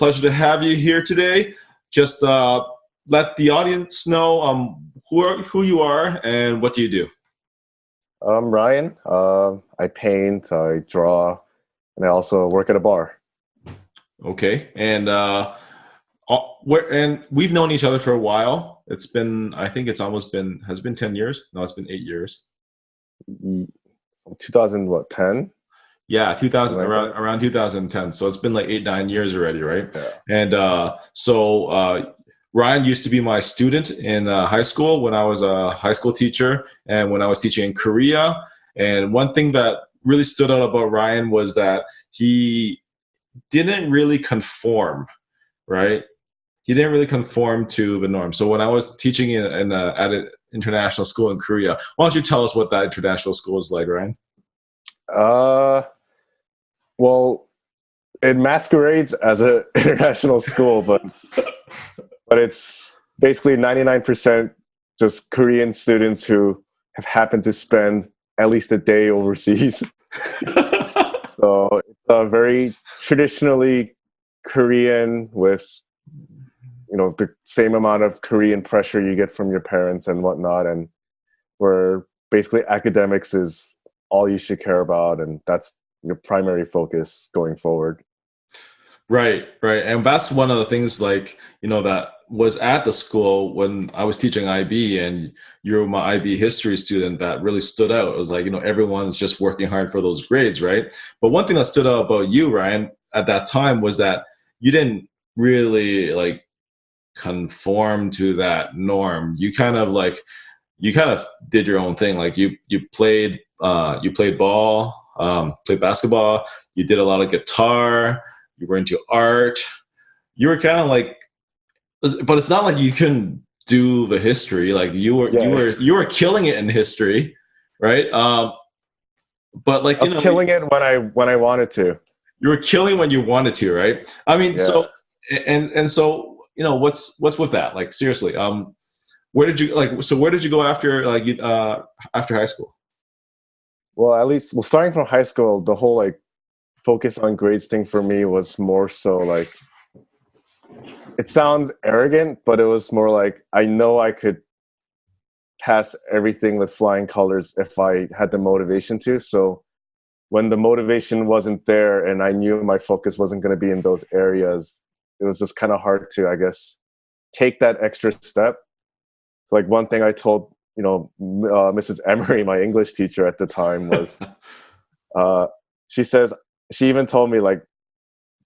pleasure to have you here today. Just let the audience know who you are and what do you do. I'm Ryan. I paint, I draw, and I also work at a bar. Okay, and we've known each other for a while. It's been, I think it's almost been, has it been 10 years? No, it's been 8 years. 2000, what, 10? Yeah, 2000, Like around 2010. So it's been like 8, 9 years already, right? yeah. And Ryan used to be my student in high school when I was a high school teacher and when I was teaching in Korea. And one thing that really stood out about Ryan was that he didn't really conform, right? He didn't really conform to the norm. So when I was teaching at an international school in Korea, why don't you tell us what that international school is like, Ryan? Well, it masquerades as an international school, but it's basically 99% just Korean students who have happened to spend at least a day overseas. So it's very traditionally Korean with, the same amount of Korean pressure you get from your parents and whatnot, and where basically academics is all you should care about, and that's your primary focus going forward. Right. And that's one of the things that was at the school when I was teaching IB and you were my IB history student that really stood out. It was like, everyone's just working hard for those grades, right? But one thing that stood out about you, Ryan, at that time was that you didn't really conform to that norm. You kind of did your own thing. Like you played ball, played basketball, you did a lot of guitar, you were into art. You were kind of but it's not like you couldn't do the history. Like you were killing it in history, right? But I was killing it when I wanted to. You were killing when you wanted to, right? I mean, yeah. So what's with that? Like seriously, where did you where did you go after after high school? Well, starting from high school, the whole focus on grades thing for me was more so it sounds arrogant, but it was more like I know I could pass everything with flying colors if I had the motivation to. So when the motivation wasn't there and I knew my focus wasn't going to be in those areas, it was just kind of hard to, I guess, take that extra step. So one thing I told, Mrs. Emery, my English teacher at the time, was she even told me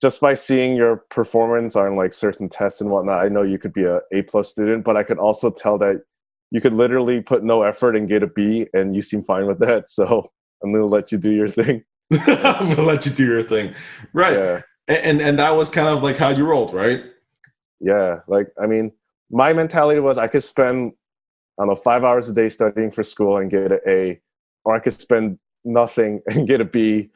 just by seeing your performance on certain tests and whatnot, I know you could be a A+ student, but I could also tell that you could literally put no effort and get a B, and you seem fine with that. So I'm gonna let you do your thing. I'm gonna let you do your thing, right? Yeah. And that was kind of how you rolled, right? Yeah, I mean, my mentality was I could spend, I don't know, 5 hours a day studying for school and get an A, or I could spend nothing and get a B,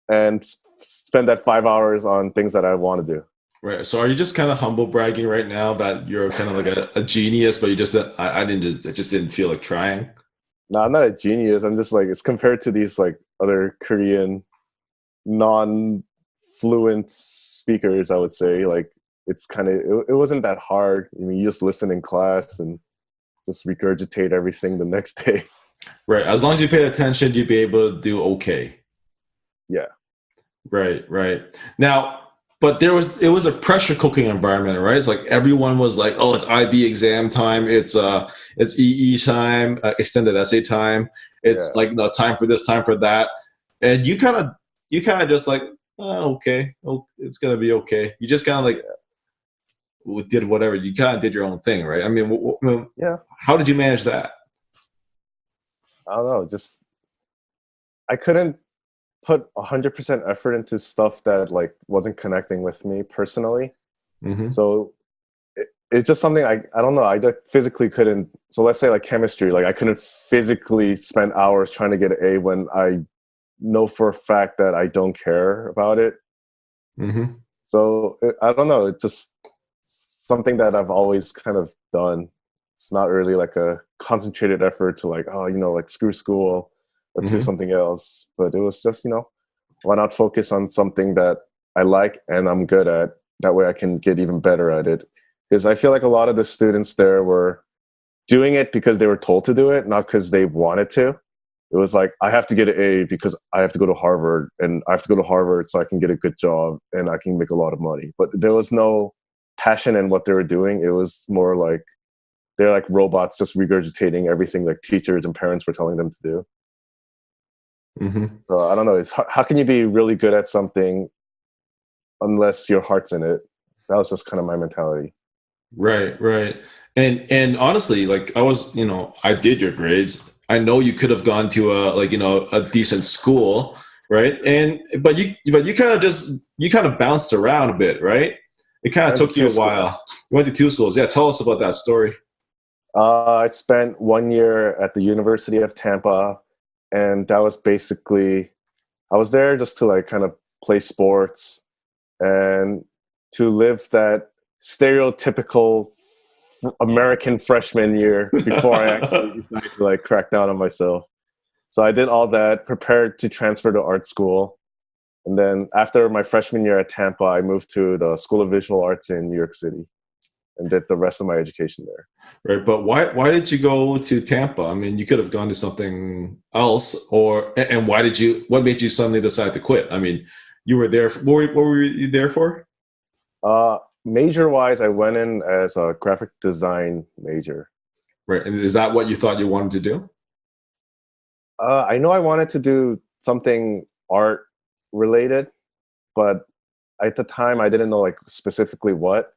and spend that 5 hours on things that I want to do. Right. So are you just kind of humble bragging right now that you're kind of a genius, but you just I just didn't feel like trying? No, I'm not a genius. I'm just it's compared to these other Korean non-fluent speakers, I would say it's kind of it wasn't that hard. I mean, you just listen in class and just regurgitate everything the next day. Right. As long as you pay attention, you'd be able to do okay. Yeah. Right. Now, but it was a pressure cooking environment, right? It's everyone was oh, it's IB exam time, it's EE time, extended essay time, it's time for this, time for that, and you kind of just oh, okay, oh, it's gonna be okay. You just kind of did whatever. You kind of did your own thing, right? I mean, yeah. How did you manage that? I don't know. Just I couldn't put 100% effort into stuff that wasn't connecting with me personally. Mm-hmm. So it's just something I don't know. I physically couldn't. So let's say chemistry, I couldn't physically spend hours trying to get an A when I know for a fact that I don't care about it. Mm-hmm. So I don't know. It's just something that I've always kind of done. It's not really a concentrated effort to screw school. Let's do something else. But it was just, why not focus on something that I like and I'm good at, That way I can get even better at it. Because I feel like a lot of the students there were doing it because they were told to do it, not because they wanted to. It was like, I have to get an A because I have to go to Harvard, and I have to go to Harvard so I can get a good job and I can make a lot of money. But there was no passion in what they were doing. It was more like they're like robots just regurgitating everything like teachers and parents were telling them to do. Mm-hmm. So I don't know. It's how can you be really good at something unless your heart's in it? That was just kind of my mentality. Right, right. And honestly, like I was, I did your grades. I know you could have gone to a like, a decent school, right? And but you kind of bounced around a bit, right? It kind I of went to took you two a while. schools. You went to two schools. Yeah, tell us about that story. I spent 1 year at the University of Tampa, and that was basically I was there just to like kind of play sports and to live that stereotypical American freshman year before I actually decided to like crack down on myself. So I did all that, prepared to transfer to art school. And then after my freshman year at Tampa, I moved to the School of Visual Arts in New York City and did the rest of my education there. Right, but why did you go to Tampa? I mean, you could have gone to something else, or and what made you suddenly decide to quit? I mean, you were there. What were you there for? Major wise, I went in as a graphic design major. Right, and is that what you thought you wanted to do? I know I wanted to do something art related, but at the time I didn't know like specifically what.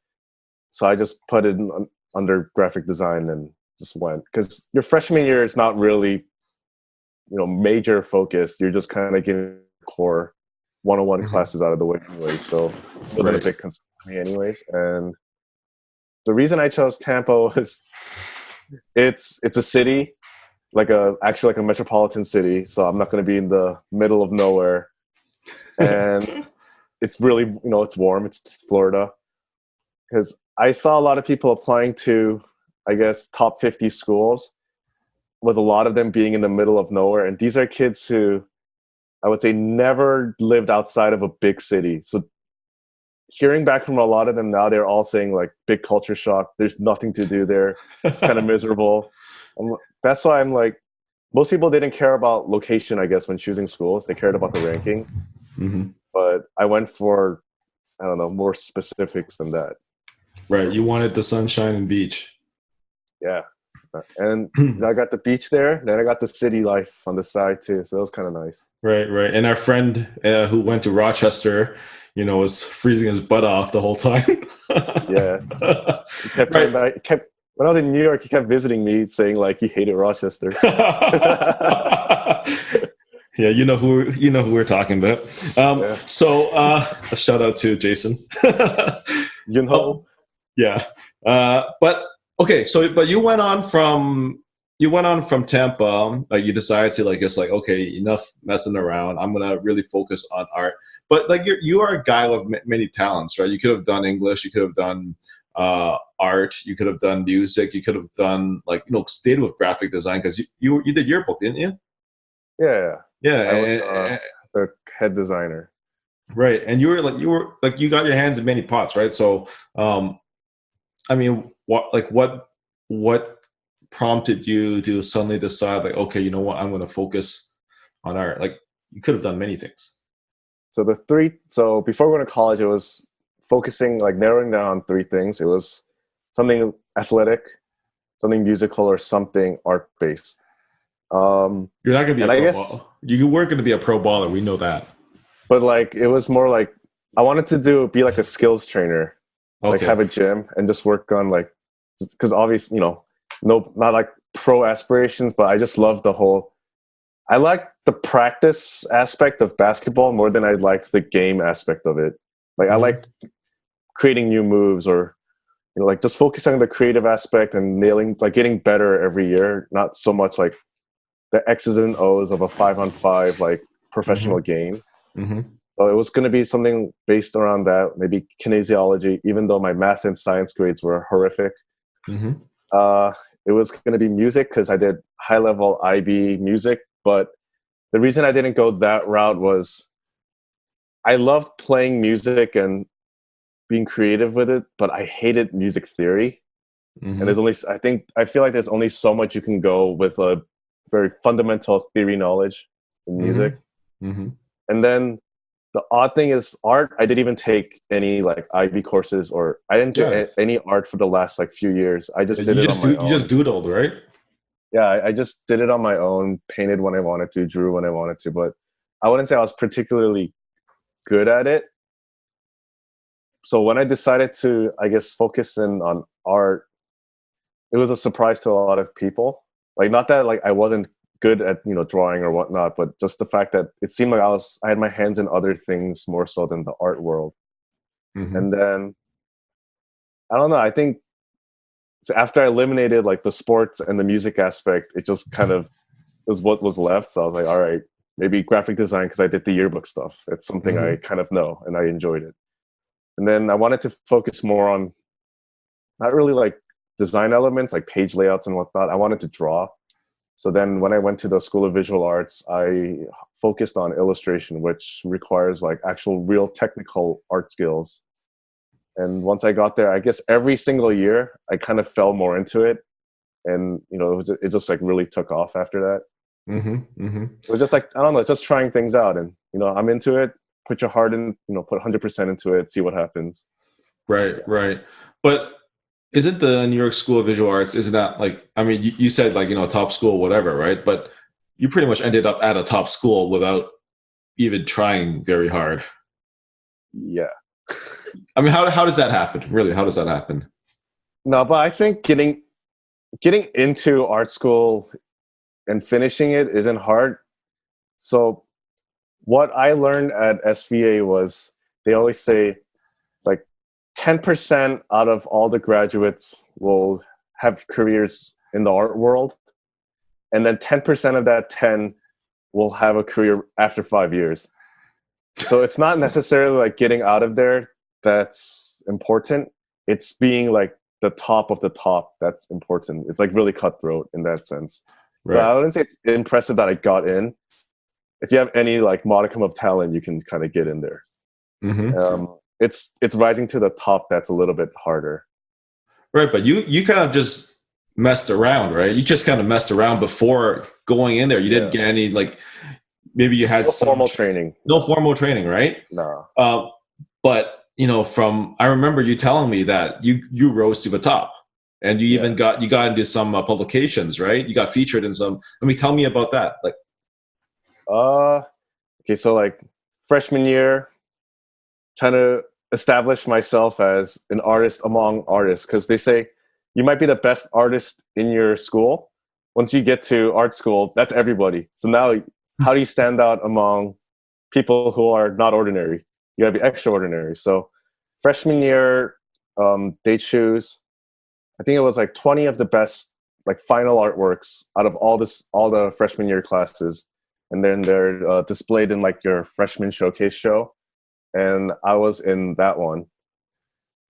So I just put it under graphic design and just went because your freshman year is not really major focused. You're just kind of getting core one-on-one Hmm. classes out of the way anyway. So it wasn't a Right. big concern for me anyways. And the reason I chose Tampa was it's a city like a actually like a metropolitan city. So I'm not going to be in the middle of nowhere, and it's really it's warm. It's Florida because I saw a lot of people applying to I guess top 50 schools with a lot of them being in the middle of nowhere, and these are kids who I would say never lived outside of a big city. So hearing back from a lot of them now, they're all saying like big culture shock. There's nothing to do there. It's kind of miserable. That's why I'm like, most people didn't care about location, I guess, when choosing schools. They cared about the rankings. Hmm. But I went for, I don't know, more specifics than that. Right, you wanted the sunshine and beach. Yeah. And I got the beach there. Then I got the city life on the side too. So that was kind of nice. Right, right. And our friend who went to Rochester, was freezing his butt off the whole time. Yeah. He kept coming Right. back. He kept, when I was in New York, he kept visiting me saying like he hated Rochester. Yeah, you know who we're talking about. Yeah. So a shout out to Jason. You Oh, know? yeah. But okay, so but you went on from Tampa. Like you decided to like just like okay, enough messing around. I'm gonna really focus on art. But like you are a guy with many talents, right? You could have done English. You could have done art. You could have done music. You could have done like stayed with graphic design because you did yearbook, didn't you? Yeah. Yeah, I was the head designer. right. And you were like you got your hands in many pots, right? So um, I mean, what prompted you to suddenly decide like, okay, you know what, I'm going to focus on art? Like, you could have done many things. So before going to college, it was focusing, like narrowing down three things. It was something athletic, something musical, or something art based. You're not going to be a And I pro baller. guess, You weren't going to be a pro baller. We know that. but like, it was more like I wanted to be like a skills trainer, like Okay. have a gym and just work on like, because obviously, no, not like pro aspirations, but I just love I like the practice aspect of basketball more than I like the game aspect of it. Like I Hmm. like creating new moves or like just focusing on the creative aspect and nailing like getting better every year, not so much like the X's and O's of a 5-on-5 like Hmm. professional game. Hmm. So it was going to be something based around that, maybe kinesiology, even though my math and science grades were horrific. Hmm. Uh, it was going to be music because I did high level IB music, but the reason I didn't go that route was I loved playing music and being creative with it, but I hated music theory. And Mm-hmm. there's only, I feel like there's only so much you can go with a very fundamental theory knowledge in music. Mm-hmm. Mm-hmm. And then the odd thing is art. I didn't even take any like IB courses, or I didn't do Yeah. any art for the last like few years. I just did You it on just do my you just own. doodled, right? Yeah, I just did it on my own, painted when I wanted to, drew when I wanted to, but I wouldn't say I was particularly good at it. So when I decided to, I guess, focus in on art, it was a surprise to a lot of people. Like, not that like I wasn't good at drawing or whatnot, but just the fact that it seemed like I had my hands in other things more so than the art world. Mm-hmm. And then I don't know. I think so after I eliminated like the sports and the music aspect, it just kind of was what was left. So I was like, all right, maybe graphic design because I did the yearbook stuff. It's something I Mm-hmm. kind of know and I enjoyed it. And then I wanted to focus more on not really like design elements like page layouts and whatnot. I wanted to draw. So then when I went to the School of Visual Arts, I focused on illustration, which requires like actual real technical art skills. And once I got there, I guess every single year I kind of fell more into it. And it just like really took off after that. Mm-hmm. Mm-hmm. It was just like, I don't know, just trying things out. And I'm into it. Put your heart in, put 100% into it, see what happens. Right, right. But isn't the New York School of Visual Arts, isn't that like, I mean, you said like, top school, whatever, right? But you pretty much ended up at a top school without even trying very hard. Yeah. I mean, how does that happen? Really, how does that happen? No, but I think getting into art school and finishing it isn't hard. So what I learned at SVA was they always say like 10% out of all the graduates will have careers in the art world. And then 10% of that 10 will have a career after 5 years. So it's not necessarily like getting out of there that's important. It's being like the top of the top that's important. It's like really cutthroat in that sense. So Right. I wouldn't say it's impressive that I got in. If you have any like modicum of talent, you can kind of get in there. Mm-hmm. It's rising to the top that's a little bit harder. Right. But you kind of just messed around, right? You just kind of messed around before going in there. You didn't Yeah. get any like maybe you had No some formal training. no No. formal training, right? No. Uh, but from I remember you telling me that you rose to the top, and you Yeah. even got into some publications, right? You got featured in some. Let me tell me about that. Like, Uh okay, so like freshman year, trying to establish myself as an artist among artists because they say you might be the best artist in your school. Once you get to art school, that's everybody. So now, how do you stand out among people who are not ordinary? You gotta be extraordinary. So, freshman year, they choose. I think it was like 20 of the best like final artworks out of all the freshman year classes, and then they're displayed in like your freshman showcase show, and I was in that one.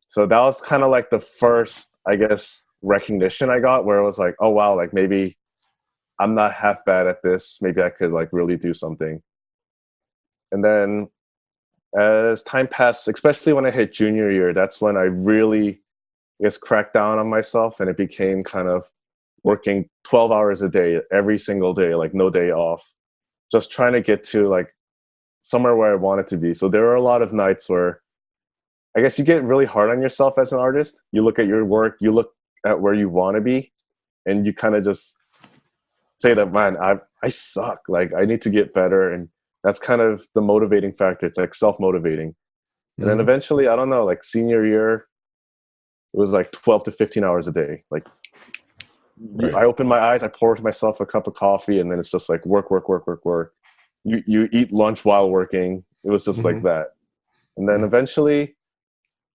So that was kind of like the first, I guess, recognition I got where it was like, oh wow, like maybe I'm not half bad at this. Maybe I could like really do something. And then as time passed, especially when I hit junior year, that's when I really, I guess, cracked down on myself, and it became kind of working 12 hours a day every single day, like no day off, just trying to get to like somewhere where I wanted to be. So there were a lot of nights where I guess you get really hard on yourself as an artist. You look at your work, you look at where you want to be, and you kind of just say that, man, I suck. Like I need to get better, and that's kind of the motivating factor. It's like self motivating, and then mm-hmm. eventually, I don't know, like senior year, it was like 12 to 15 hours a day. Like Right. I open my eyes, I pour myself a cup of coffee, and then it's just like work, work, work, work, work. You eat lunch while working. It was just like Mm-hmm. that, and then eventually,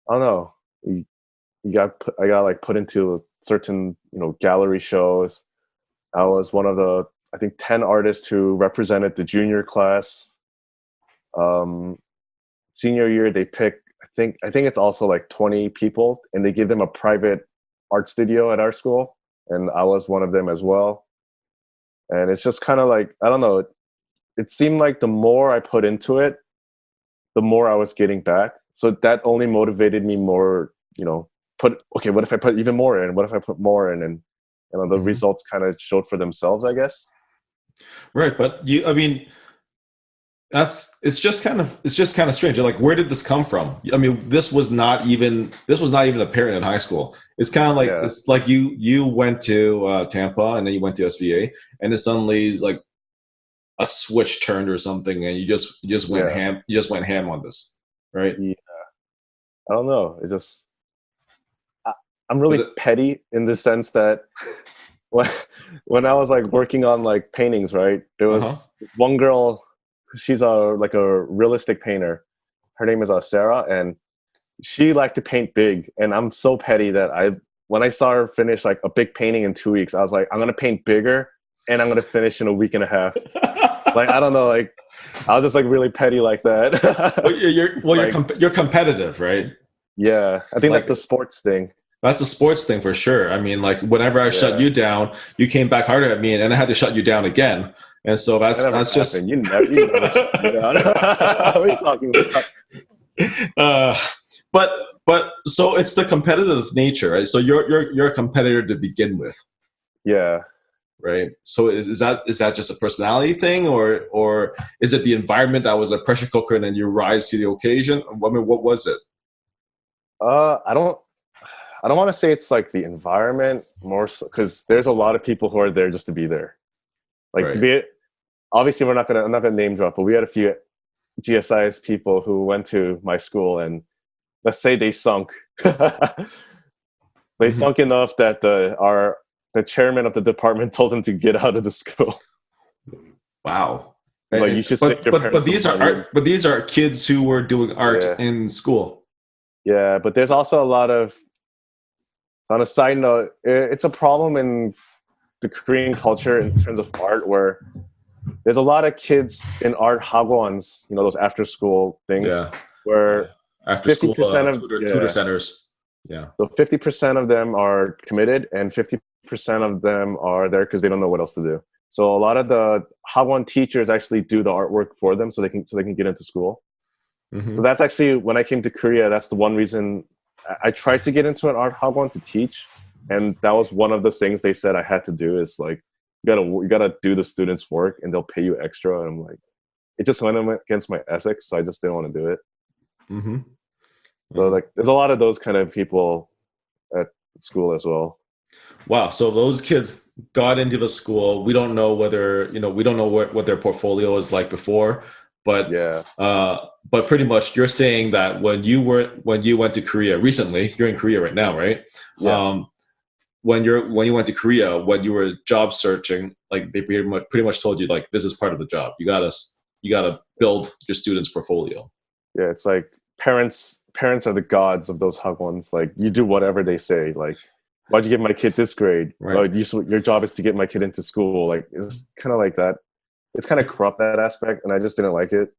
I don't know. I got like put into certain gallery shows. I was one of the I think 10 artists who represented the junior class. Um, Senior year they pick I think it's also like 20 people, and they give them a private art studio at our school, and I was one of them as well. And it's just kind of like I don't know. It seemed like the more I put into it, the more I was getting back. so that only motivated me more, put, okay, what if I put even more in? What if I put more in? And, the Hmm. results kind of showed for themselves, I guess. Right, but I mean, it's just kind of strange. Like, where did this come from? I mean, this was not even apparent in high school. It's kind of like Yeah. it's like you went to Tampa and then you went to SVA, and then suddenly like a switch turned or something, and you just went Yeah. ham. You just went ham on this, right? Yeah. I don't know. It's just, I, I'm Was really it? petty in the sense that when, when I was like working on like paintings, right? There Uh huh. was one girl, she's a realistic painter. Her name is Sarah, and she liked to paint big. And I'm so petty that when I saw her finish like a big painting in 2 weeks, I was like, I'm gonna paint bigger, and I'm gonna finish in a week and a half. Like, I don't know, like I was just like really petty like Well, that. you're It's well, you're like, comp- you're competitive, right? yeah, I think that's the Like, sports thing. that's a sports thing for sure. I mean, like whenever I shut Yeah, you down, you came back harder at me, and I had to shut you down again. And so that that's never that's happened. just. You never shut me down. What are you talking about? uh, but so it's the competitive nature, right? So you're a competitor to begin with, Yeah. right? So is that just a personality thing, or is it the environment that was a pressure cooker and then you rise to the occasion? I mean, what was it? I don't want to say it's like the environment more so, because there's a lot of people who are there just to be there. Like, to Right. be obviously I'm not gonna name drop, but we had a few GSIS people who went to my school, and let's say they sunk. They Hmm. sunk enough that the chairman of the department told them to get out of the school. Wow. He's like, you should save But your but parents some these are money. And art. But these are kids who were doing art yeah, in school. yeah. But there's also a lot of, on a side note, it's a problem in the Korean culture in terms of art, where there's a lot of kids in art hagwons, those after school things, Yeah. where Yeah. After school 50% of, tutor yeah, centers. Yeah. so 50% of them are committed, and 50% of them are there because they don't know what else to do. So a lot of the hagwon teachers actually do the artwork for them, so they can get into school. So Hmm. that's actually, when I came to Korea, that's the one reason I tried to get into an art hagwon to teach, and that was one of the things they said I had to do, is like, you gotta do the students' work and they'll pay you extra. And I'm like, it just went against my ethics, so I just didn't want to do it. Hmm. So like, there's a lot of those kind of people at school as well. Wow. So those kids got into the school. We don't know whether, we don't know what their portfolio is like before, but Yeah, pretty much you're saying that when you went to Korea recently, you're in Korea right now, right? yeah, Um, when you went to Korea, when you were job searching, like they pretty much told you like this is part of the job. You gotta build your student's portfolio. yeah. It's like, parents are the gods of those hagwons. Like, you do whatever they say. Like, why'd you give my kid this grade? Oh, Right. your job is to get my kid into school. Like, it's kind of like that. It's kind of corrupt, that aspect, and I just didn't like it.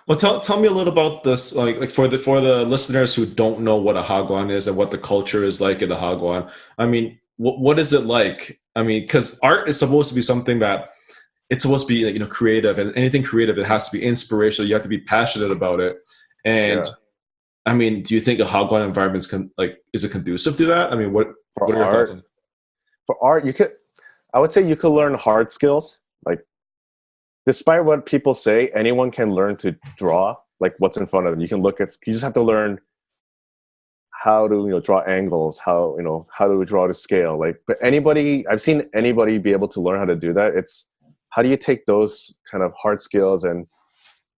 Well, tell me a little about this, like for the listeners who don't know what a hagwon is and what the culture is like in the hagwon. I mean, what is it like? I mean, because art is supposed to be something that it's supposed to be like, creative, and anything creative, it has to be inspirational. You have to be passionate about it. And Yeah. I mean, do you think a hagwon environment is it conducive to that? I mean, what For what are your thoughts art, on? I would say you could learn hard skills. Like, despite what people say, anyone can learn to draw, like what's in front of them. You just have to learn how to, draw angles, how to draw to scale. Like, but I've seen anybody be able to learn how to do that. It's, how do you take those kind of hard skills and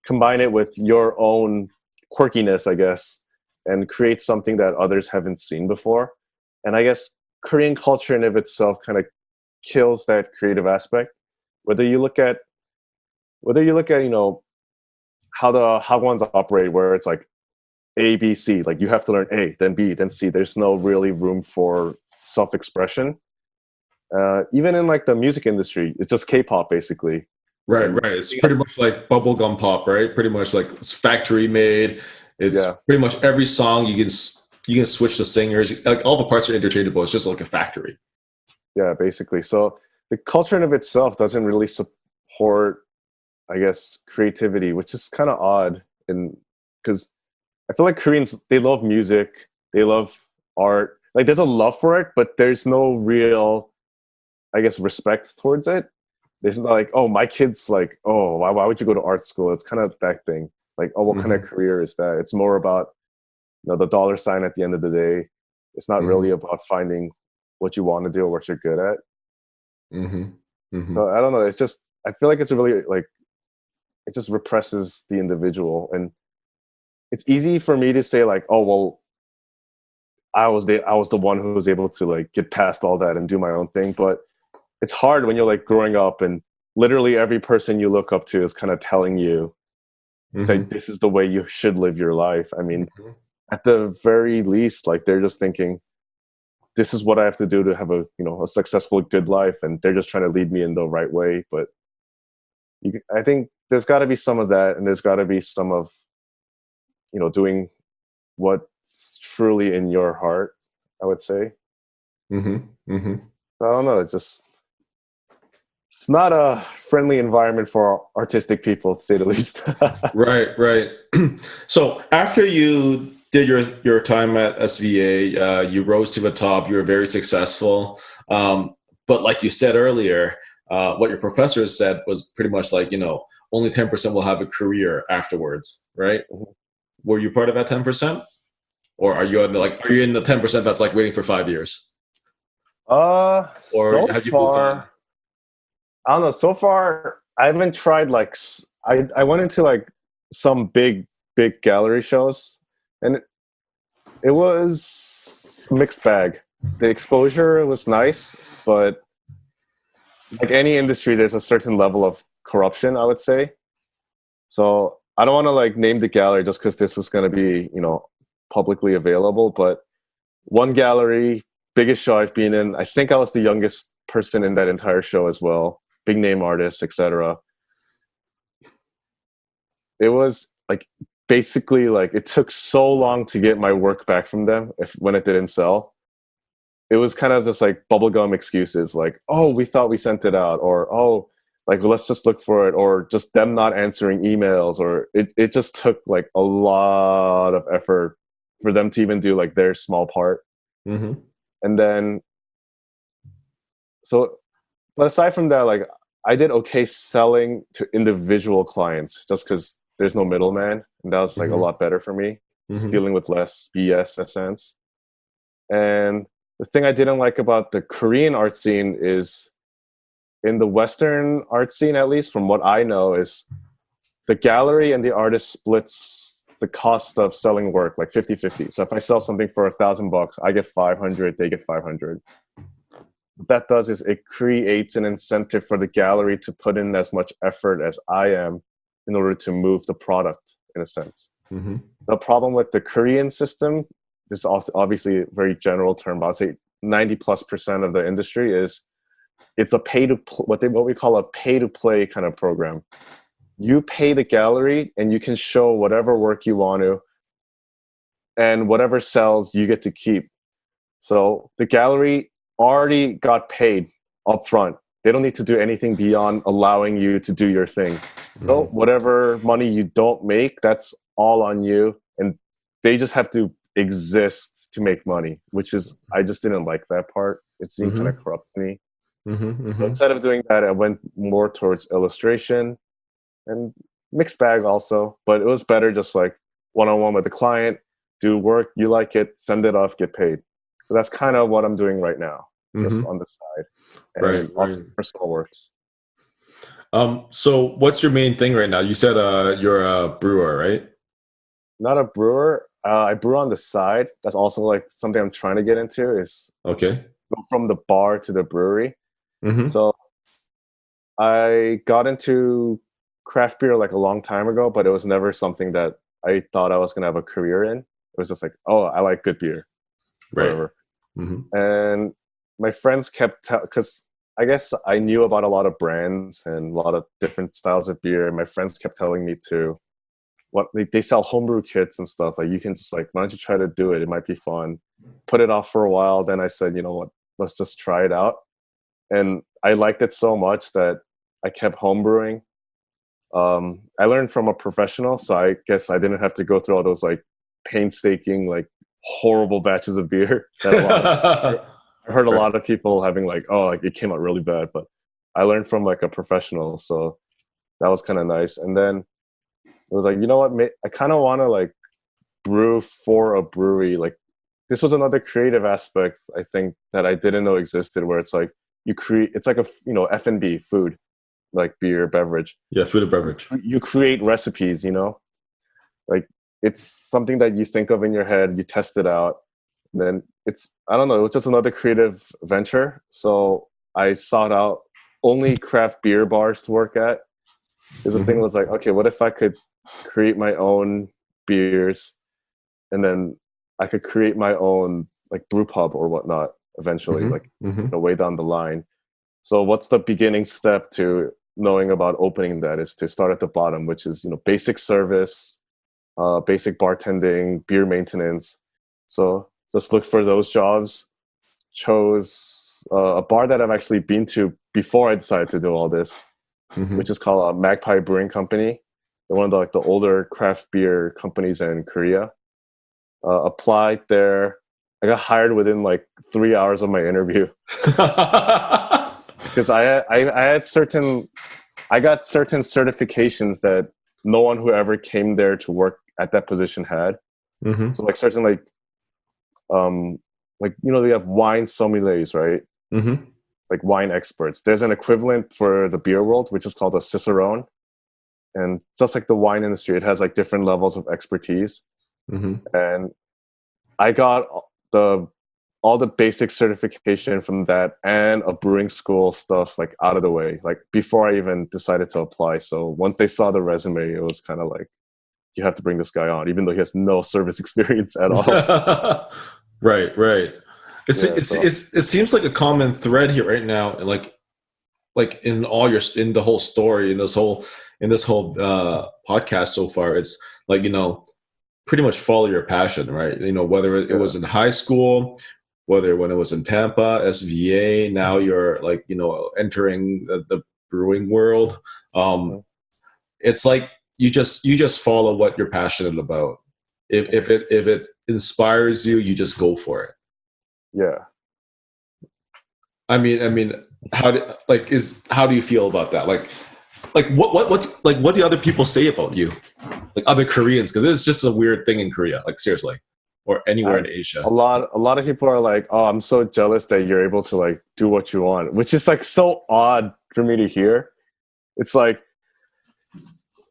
combine it with your own quirkiness, I guess, and create something that others haven't seen before. And I guess Korean culture in of itself kind of kills that creative aspect. Whether you look at how the hagwons operate, where it's like A, B, C, like you have to learn A, then B, then C. There's no really room for self-expression. Even in like the music industry, it's just K-pop basically. Right, And right. It's pretty much like bubblegum pop, right? Pretty much like it's factory made. It's yeah, pretty much every song you can switch the singers. Like all the parts are interchangeable. It's just like a factory. yeah, basically. So the culture in of itself doesn't really support, I guess, creativity, which is kind of odd. And because I feel like Koreans, they love music, they love art. Like there's a love for it, but there's no real, I guess, respect towards it. There's not like, oh, my kid's like, oh, why would you go to art school? It's kind of that thing. Like, oh, what kind of Hmm. career is that? It's more about, the dollar sign at the end of the day. It's not really Hmm. about finding what you want to do or what you're good at. Hmm. Hmm. So I don't know. It's just, I feel like it's a really like, it just represses the individual. And it's easy for me to say like, oh, well, I was the one who was able to like get past all that and do my own thing. But it's hard when you're like growing up and literally every person you look up to is kind of telling you that Hmm. this is the way you should live your life. I mean, at the very least, like they're just thinking, this is what I have to do to have a successful, good life, and they're just trying to lead me in the right way. But I think there's got to be some of that, and there's got to be some of doing what's truly in your heart. I would say. Hmm. Hmm. I don't know. It's not a friendly environment for artistic people, to say the least. Right, right. So after you did your time at SVA, you rose to the top. You were very successful. But like you said earlier, what your professor said was pretty much like, only 10% will have a career afterwards, right? Were you part of that 10%, or are you in the 10% that's like waiting for 5 years, or So have you moved on? far, I don't know. So far, I haven't tried like I went into like some big gallery shows, and it was a mixed bag. The exposure was nice, but like any industry, there's a certain level of corruption, I would say. So I don't want to like name the gallery just because this is going to be publicly available. But one gallery, biggest show I've been in. I think I was the youngest person in that entire show as well. Big name artists, etc. It was like basically like it took so long to get my work back from them if when it didn't sell. It was kind of just like bubblegum excuses like, oh, we thought we sent it out, or oh, like well, let's just look for it, or just them not answering emails, or it just took like a lot of effort for them to even do like their small part. Hmm. And then so but aside from that, like I did okay selling to individual clients just because there's no middleman, and that was like a Hmm. lot better for me, just Hmm. dealing with less BS in a sense. And the thing I didn't like about the Korean art scene is in the Western art scene, at least from what I know, is the gallery and the artist splits the cost of selling work like 50-50. So if I sell something for $1,000, I get 500, they get 500. What that does is it creates an incentive for the gallery to put in as much effort as I am in order to move the product in a sense. Hmm. The problem with the Korean system, this is also obviously a very general term, but I'll say 90+% of the industry is it's a what we call a pay to play kind of program. You pay the gallery and you can show whatever work you want to, and whatever sells you get to keep. So the gallery already got paid up front. They don't need to do anything beyond allowing you to do your thing. So Hmm. whatever money you don't make, that's all on you. And they just have to exist to make money, which is, I just didn't like that part. It seemed kind of Hmm. corrupt to me. Hmm. So Hmm. instead of doing that, I went more towards illustration and mixed bag also, but it was better just like one-on-one with the client, do work, you like it, send it off, get paid. So that's kind of what I'm doing right now, just Hmm. on the side, Right, and right. also personal works. So what's your main thing right now? You said you're a brewer, right? Not a brewer. I brew on the side. That's also like something I'm trying to get into is Okay. go from the bar to the brewery. Mm-hmm. So I got into craft beer like a long time ago, but it was never something that I thought I was gonna have a career in. It was just like, oh, I like good beer, Right. whatever. Mm-hmm. And my friends kept because I guess I knew about a lot of brands and a lot of different styles of beer. And my friends kept telling me to what they sell homebrew kits and stuff. Like you can just like, why don't you try to do it? It might be fun. Put it off for a while. Then I said, you know what? Let's just try it out. And I liked it so much that I kept homebrewing. I learned from a professional, so I guess I didn't have to go through all those like painstaking, like horrible batches of beer that a lot of I've heard a Right. lot of people having like, oh, like it came out really bad, but I learned from like a professional, so that was kind of nice. And then it was like, you know what, I kind of want to like brew for a brewery. Like this was another creative aspect I think that I didn't know existed, where it's like you create, it's like a F&B food, like beer, beverage. Yeah, food and beverage. You create recipes, like it's something that you think of in your head, you test it out, and then it's, I don't know, it was just another creative venture. So I sought out only craft beer bars to work at, because the thing was like, okay, what if I could create my own beers, and then I could create my own like brew pub or whatnot eventually, like way down the line. So what's the beginning step to knowing about opening that is to start at the bottom, which is basic service, basic bartending, beer maintenance. So just look for those jobs. Chose a bar that I've actually been to before I decided to do all this, which is called Magpie Brewing Company. They're one of the older craft beer companies in Korea. Applied there. I got hired within like 3 hours of my interview because I got certain certifications that no one who ever came there to work at that position had. So like certain they have wine sommeliers, right? Like wine experts. There's an equivalent for the beer world, which is called a cicerone. And just like the wine industry, it has like different levels of expertise. And I got all the basic certification from that and a brewing school stuff like out of the way, like before I even decided to apply. So once they saw the resume, it was kind of like, you have to bring this guy on, even though he has no service experience at all. Right. It seems like a common thread here right now, like in the whole story, in this whole podcast so far. It's like, pretty much follow your passion, right? Whether it was in high school, whether when it was in Tampa, SVA, now you're like, entering the brewing world. It's like you just follow what you're passionate about. If it inspires you, you just go for it. Yeah. I mean, how do you feel about that? Like what do other people say about you? Like other Koreans, because it's just a weird thing in Korea, like seriously, or anywhere in Asia. A lot of people are like, oh, I'm so jealous that you're able to like do what you want, which is like so odd for me to hear. It's like,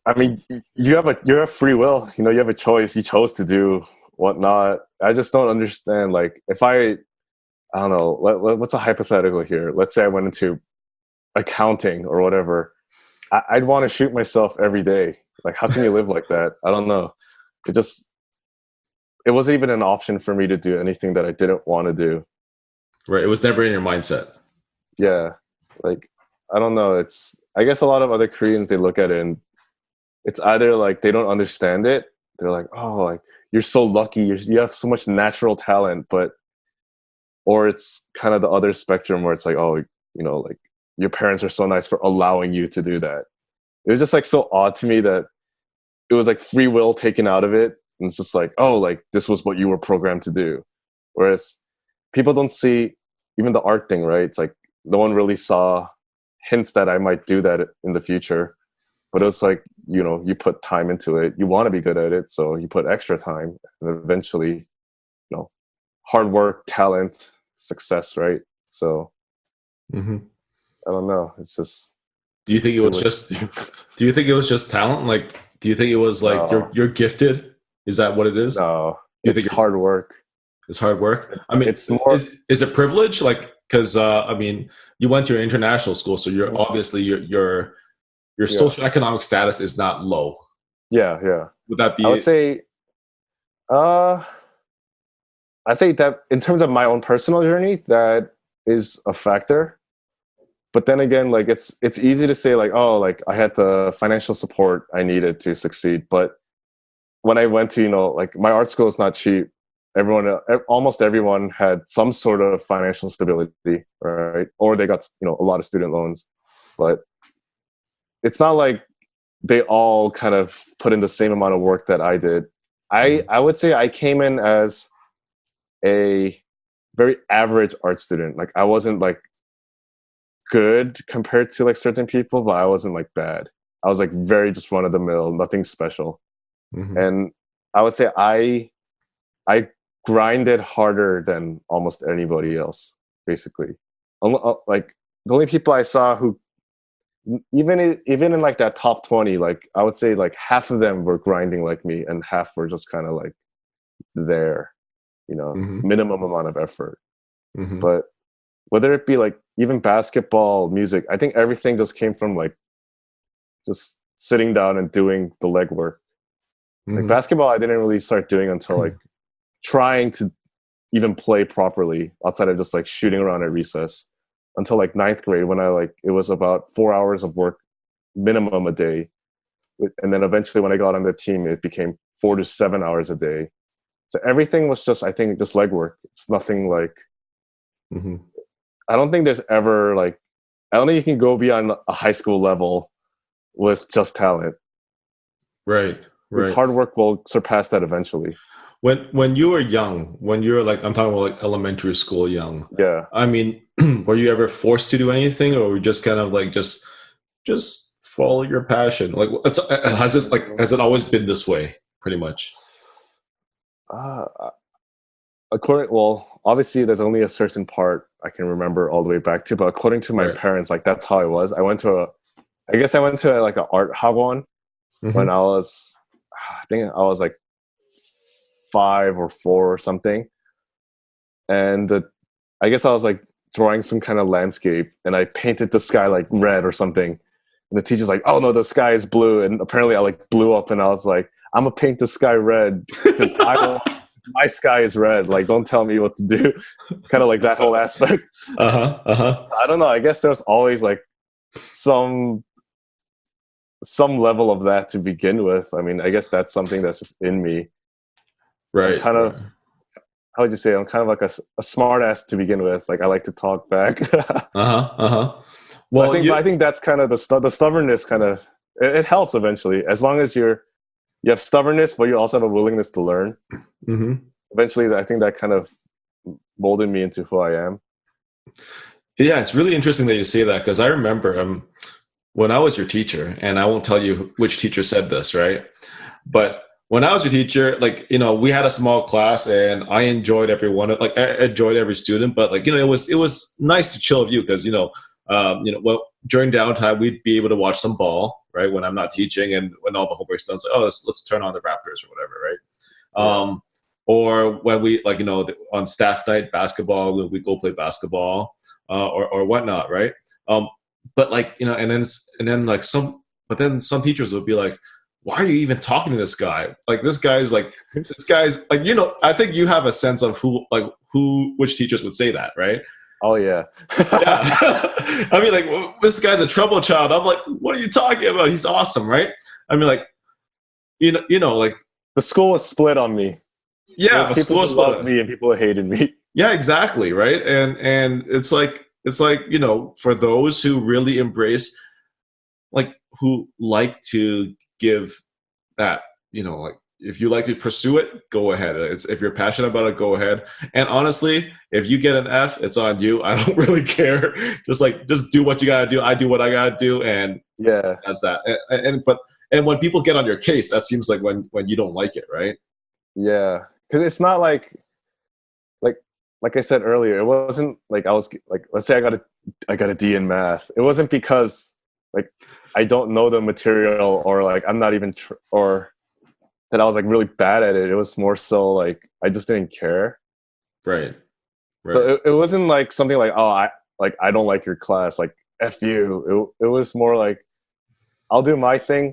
I mean, you have free will, you have a choice. You chose to do whatnot. I just don't understand. Like, if I don't know, what's a hypothetical here? Let's say I went into accounting or whatever. I'd want to shoot myself every day. Like, how can you live like that? I don't know. It wasn't even an option for me to do anything that I didn't want to do. Right. It was never in your mindset. Yeah. Like, I don't know. I guess a lot of other Koreans, they look at it and it's either like they don't understand it. They're like, oh, like you're so lucky. You have so much natural talent, or it's kind of the other spectrum where it's like, oh, like your parents are so nice for allowing you to do that. It was just like so odd to me that it was like free will taken out of it. And it's just like, oh, like this was what you were programmed to do. Whereas people don't see even the art thing, right? It's like no one really saw hints that I might do that in the future. But it was like, you put time into it. You want to be good at it. So you put extra time. And eventually, hard work, talent, success, right? So I don't know. It's just. Do you think it was just? Do you think it was just talent? Like, do you think it was like you're gifted? Is that what it is? No, it's hard work. It's hard work. I mean, it's more. Is it privilege? Like, because I mean, you went to an international school, so you're obviously your socioeconomic status is not low. Yeah. Would that be? I would say. I say that in terms of my own personal journey, that is a factor. But then again, like it's easy to say like, oh, like I had the financial support I needed to succeed. But when I went to, like my art school is not cheap. Almost everyone had some sort of financial stability, right? Or they got, a lot of student loans. But it's not like they all kind of put in the same amount of work that I did. Mhm. I would say I came in as a very average art student. Like I wasn't like good compared to like certain people, but I wasn't like bad. I was like very just run of the mill, nothing special. Mhm. And I would say I grinded harder than almost anybody else, basically. Like the only people I saw who even in like that top 20, like I would say like half of them were grinding like me and half were just kind of like there, Mhm. minimum amount of effort. Mhm. But whether it be like even basketball, music, I think everything just came from like just sitting down and doing the legwork. Like Mhm. basketball, I didn't really start doing until like trying to even play properly outside of just like shooting around at recess until like ninth grade when I like it was about 4 hours of work minimum a day. And then eventually when I got on the team, it became 4 to 7 hours a day. So everything was just, I think, just legwork. It's nothing like, Mhm. I don't think there's ever like, I don't think you can go beyond a high school level with just talent. Right. Because Right. hard work will surpass that eventually. When you were young, when you were like, I'm talking about like elementary school young. Yeah. I mean, were you ever forced to do anything, or were you just kind of like just follow your passion? Like, has it always been this way, pretty much? Uh, well, obviously there's only a certain part I can remember all the way back to, but according to my Right. parents, like that's how I was. I guess I went to like an art hagwon when Mm-hmm. I think I was like 5 or 4 or something. And I guess I was like drawing some kind of landscape and I painted the sky like red or something. And the teacher's like, oh no, the sky is blue. And apparently I like blew up and I was like, I'm gonna paint the sky red because my sky is red. Like, don't tell me what to do. Kind of like that whole aspect. Uh-huh. Uh-huh. I don't know. I guess there's always like some level of that to begin with. I mean, I guess that's something that's just in me. I'm Right. kind Right. of, how would you say, I'm kind of like a smart ass to begin with. Like I like to talk back. Uh-huh. Uh-huh. But I think that's kind of the stubbornness kind of, it helps eventually. As long as you have stubbornness, but you also have a willingness to learn. Mhm. Eventually, I think that kind of molded me into who I am. Yeah, it's really interesting that you say that because I remember when I was your teacher, and I won't tell you which teacher said this, right? But when I was your teacher, like, we had a small class and I enjoyed everyone, like I enjoyed every student, but like, it was nice to chill with you because, well, during downtime, we'd be able to watch some ball, right? When I'm not teaching and when all the homework's done, it's like, oh, let's turn on the Raptors or whatever, right? Yeah. Or when we like, on staff night basketball, we go play basketball, or whatnot, right? Um, but like, and then like but then some teachers would be like, why are you even talking to this guy? Like this guy's like, I think you have a sense of which teachers would say that, right? Oh yeah. Yeah. I mean, like, well, this guy's a trouble child. I'm like, what are you talking about? He's awesome, right? I mean, like, like, The school was split on me. There yeah, was the people school who loved split. me and people who hated me. Yeah, exactly, right. And it's like for those who really embrace, like, who like to give that, like, if you like to pursue it, go ahead. If you're passionate about it, go ahead. And honestly, if you get an F, it's on you. I don't really care. Just do what you gotta do. I do what I gotta do, and Yeah. that's that. And when people get on your case, that seems like when you don't like it, right? Yeah. Because it's not like like I said earlier, it wasn't like I was like, let's say I got a D in math. It wasn't because like I don't know the material or like I'm not even or that I was like really bad at it. It was more so like I just didn't care. Right. Right. So it wasn't like something like, oh, I don't like your class, like F you. It was more like I'll do my thing.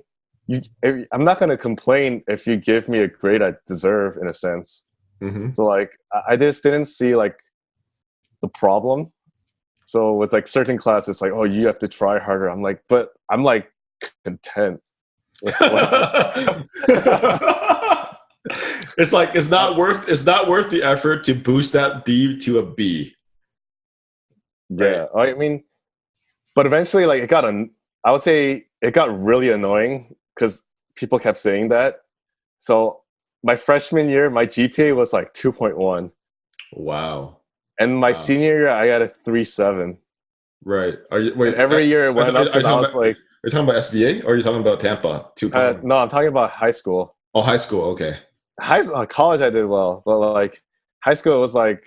I'm not gonna complain if you give me a grade I deserve in a sense. Mm-hmm. So like I just didn't see like the problem. So with like certain classes, like, oh, you have to try harder. I'm like, but I'm like content with what It's like it's not worth the effort to boost that B to a B, right? yeah. I mean, but eventually like I would say it got really annoying because people kept saying that. So my freshman year, my GPA was like 2.1, Wow. and my Wow. senior year, I got a 3.7. Right. Are you And wait? every year it went up Are you because I talking was about? Are like, you talking about SVA or are you talking about Tampa 2.1? no, I'm talking about high school. Oh, high school. Okay. College I did well, but like high school it was like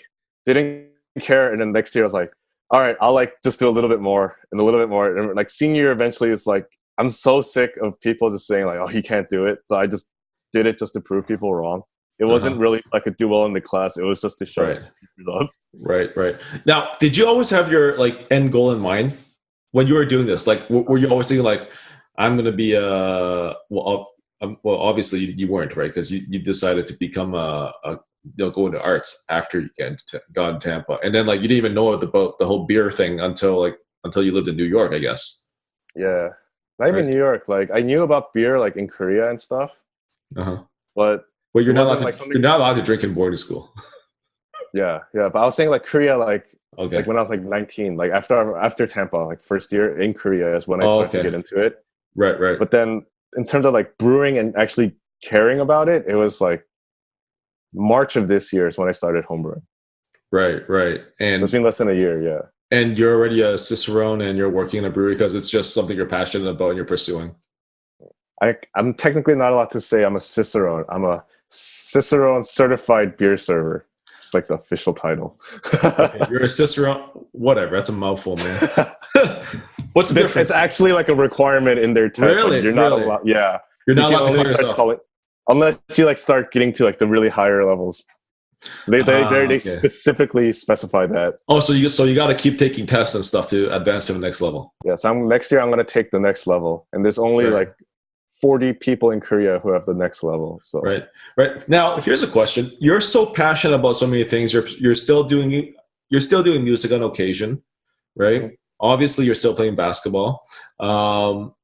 didn't care, and then next year I was like, all right, I'll like just do a little bit more and a little bit more, and like senior year eventually it's like I'm so sick of people just saying like, oh, you can't do it, so I just did it just to prove people wrong. It wasn't Uh-huh. really so I could do well in the class. It was just to shut Right. people up. Right. Right. Now, did you always have your like end goal in mind when you were doing this? Like, were you always thinking like, I'm going to be a well, obviously you weren't, right? Because you decided to become go into arts after you got in Tampa, and then like you didn't even know about the whole beer thing until you lived in New York, I guess. Yeah, not even Right. New York. Like I knew about beer like in Korea and stuff, Uh-huh. but Well, it wasn't like you're something. not allowed to drink in boarding school. Yeah, yeah. But I was saying like Korea, like Okay. when I was like 19, like after Tampa, like first year in Korea is when I Oh, started to okay. get into it. Right. Right. But then in terms of like brewing and actually caring about it, it was like March of this year is when I started homebrewing. Right. Right. It's been less than a year, yeah. And you're already a cicerone and you're working in a brewery because it's just something you're passionate about and you're pursuing. I'm technically not allowed to say I'm a Cicerone. I'm a Cicerone certified beer server. It's like the official title. Okay, you're a cicerone. Whatever. That's a mouthful, man. What's the It's difference? actually like a requirement in their test. Like Really? you're not Really? allowed. Yeah, You're you not can allowed to only call start yourself. calling unless you like start getting to like the really higher levels. They Okay. specifically specify that. Oh, so you got to keep taking tests and stuff to advance to the next level. Yes, I'm next year. I'm gonna take the next level, and there's only Right. like 40 people in Korea who have the next level. So Right. Right. Now, here's a question. You're so passionate about so many things. You're still doing music on occasion, right? mhm. Obviously, you're still playing basketball. Um,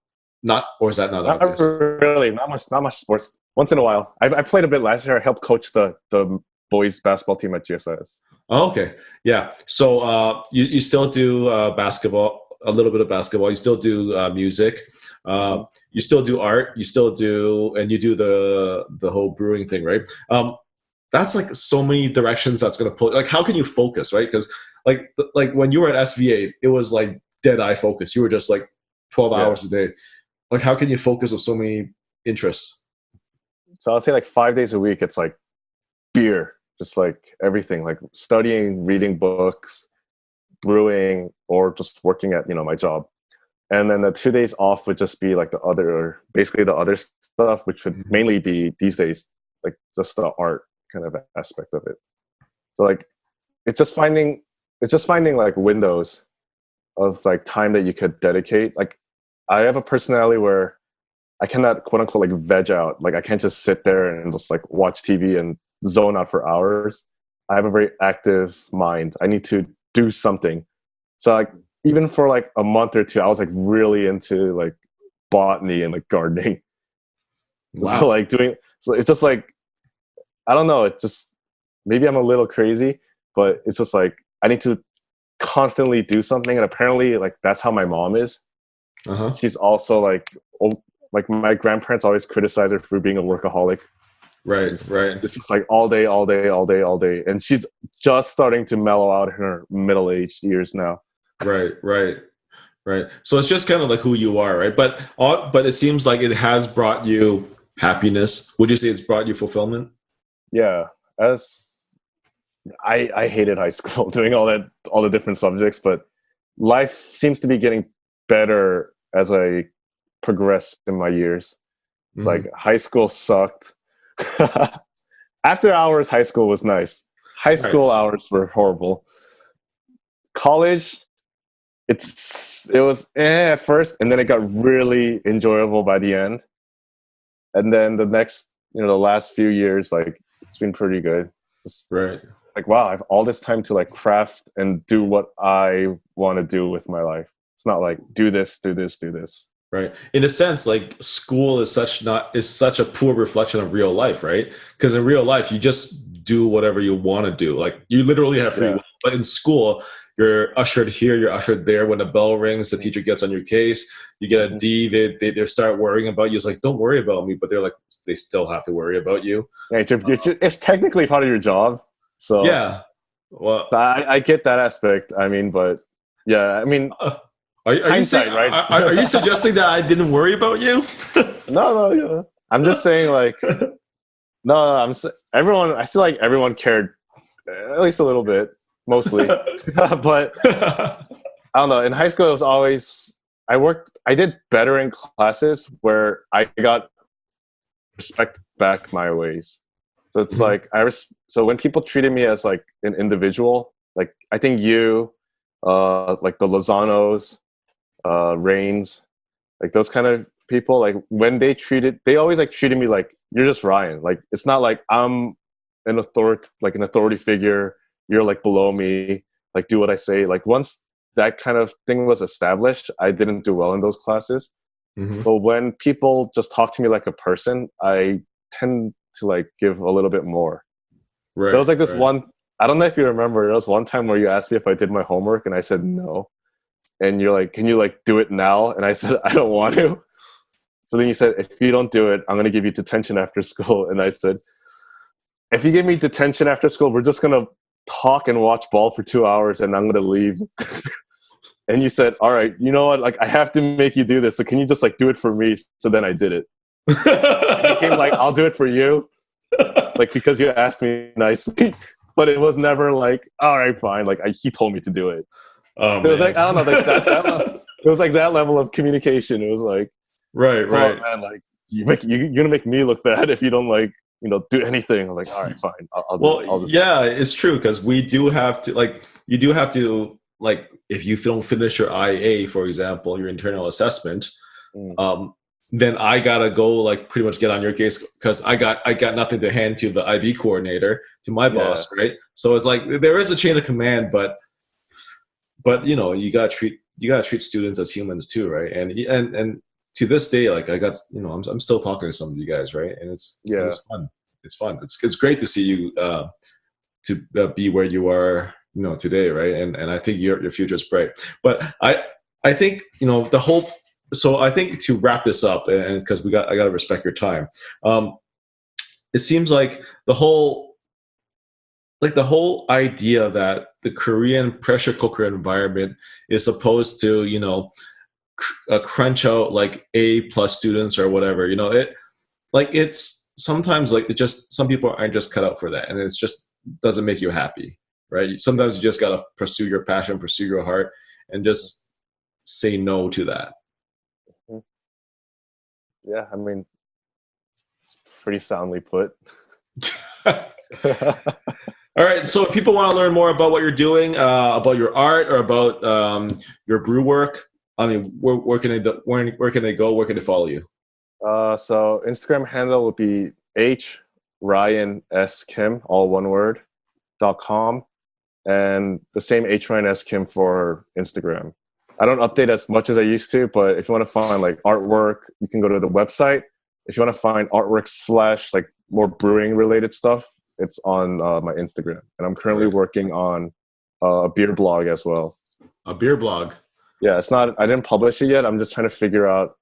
not or is that not Not obvious? really, not much sports. Once in a while, I played a bit last year. I helped coach the boys basketball team at GSS. Oh, okay. Yeah. So you still do basketball, a little bit of basketball. You still do music. Mhm. You still do art. You still do, and you do the whole brewing thing, right? That's like so many directions that's going to pull. Like, how can you focus, right? Because like when you were at SVA, it was like dead eye focus. You were just like 12 Yeah. hours a day. Like, how can you focus with so many interests? So I'll say like 5 days a week. It's like beer, just like everything, like studying, reading books, brewing, or just working at my job. And then the 2 days off would just be like basically the other stuff, which would Mhm. mainly be these days like just the art kind of aspect of it. So like it's just finding like windows of like time that you could dedicate. Like I have a personality where I cannot quote unquote like veg out. Like I can't just sit there and just like watch TV and zone out for hours. I have a very active mind. I need to do something. So like even for like a month or two, I was like really into like botany and like gardening. So Wow. like so it's just like I don't know, it's just maybe I'm a little crazy, but it's just like I need to constantly do something, and apparently like that's how my mom is. Uh huh. She's also like my grandparents always criticize her for being a workaholic. Right. It's, Right. it's just like all day, all day, all day, all day, and she's just starting to mellow out in her middle-aged years now. Right. Right. Right. So it's just kind of like who you are, right? But it seems like it has brought you happiness. Would you say it's brought you fulfillment? Yeah, as I hated high school doing all the different subjects, but life seems to be getting better as I progress in my years. It's like Hmm. high school sucked. After hours, high school was nice. High Right. school hours were horrible. College, it was at first, and then it got really enjoyable by the end. And then the next, the last few years, like it's been pretty good. Just Right. like wow, I have all this time to like craft and do what I want to do with my life. It's not like do this, do this, do this. Right. In a sense, like school is such a poor reflection of real life, right? Because in real life, you just do whatever you want to do. Like you literally have free Yeah, will. But in school, you're ushered here, you're ushered there. When the bell rings, the teacher gets on your case. You get a D, they start worrying about you. It's like, don't worry about me, but they're like, they still have to worry about you. Yeah, it's technically part of your job. So Yeah. Well, I get that aspect. I mean, but yeah, I mean, are you saying hindsight, right? are you suggesting that I didn't worry about you? No, yeah. I'm just saying, like, no, everyone. I feel like everyone cared at least a little bit, mostly. But I don't know. In high school, it was always I did better in classes where I got respect back my ways. So it's like so when people treated me as like an individual, like I think you, like the Lozanos, Rains, like those kind of people, like when they always like treated me like you're just Ryan. Like it's not like I'm an authority figure. You're like below me. Like do what I say. Like once that kind of thing was established, I didn't do well in those classes. But when people just talk to me like a person, I tend to like give a little bit more. Right. There was like this one. I don't know if you remember. There was one time where you asked me if I did my homework, and I said no. And you're like, "Can you like do it now?" And I said, "I don't want to." So then you said, "If you don't do it, I'm gonna give you detention after school." And I said, "If you give me detention after school, we're just gonna talk and watch ball for 2 hours, and I'm gonna leave." And you said, "All right, you know what? Like, I have to make you do this. So can you just like do it for me?" So then I did it. It became like, "I'll do it for you," like because you asked me nicely. But it was never like, "All right, fine." Like he told me to do it. Oh, It was like, I don't know, like it was like that level of communication. It was like, right. "Oh man, like you're gonna make me look bad if you don't like do anything." I'm like, "All right, fine, I'll do it." Yeah, it's true because we do have to like you do have to like if you don't finish your IA, for example, your internal assessment, then I gotta go like pretty much get on your case because I got nothing to hand to the IB coordinator, to my boss, right? So it's like there is a chain of command, but you gotta treat students as humans too, right? And to this day, like I got I'm still talking to some of you guys, right? And it's fun. It's fun. It's great to see you to be where you are, today, right? And I think your future is bright. But I think the whole. So I think to wrap this up, and because I got to respect your time, it seems like the whole idea that the Korean pressure cooker environment is supposed to crunch out like A+ students or whatever. It's sometimes like it just some people aren't just cut out for that, and it's just doesn't make you happy, right? Sometimes you just gotta pursue your passion, pursue your heart, and just say no to that. Yeah, I mean, it's pretty soundly put. All right, so if people want to learn more about what you're doing, about your art or about your brew work, I mean, where can they go? Where can they follow you? So Instagram handle would be HRyanSKim, all one word, .com, and the same HRyanSKim for Instagram. I don't update as much as I used to, but if you want to find like artwork, you can go to the website. If you want to find artwork / like more brewing related stuff, it's on my Instagram. And I'm currently working on a beer blog as well. A beer blog? Yeah, I didn't publish it yet. I'm just trying to figure out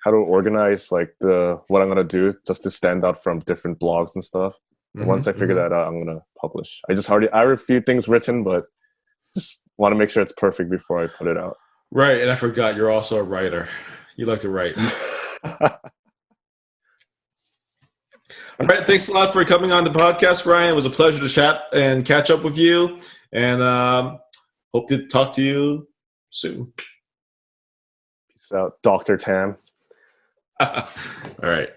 how to organize like what I'm gonna do just to stand out from different blogs and stuff. And once I figure that out, I'm gonna publish. I have a few things written, but just want to make sure it's perfect before I put it out. Right, and I forgot you're also a writer. You like to write. All right, thanks a lot for coming on the podcast, Ryan. It was a pleasure to chat and catch up with you, and hope to talk to you soon. Peace out, Dr. Tam. All right.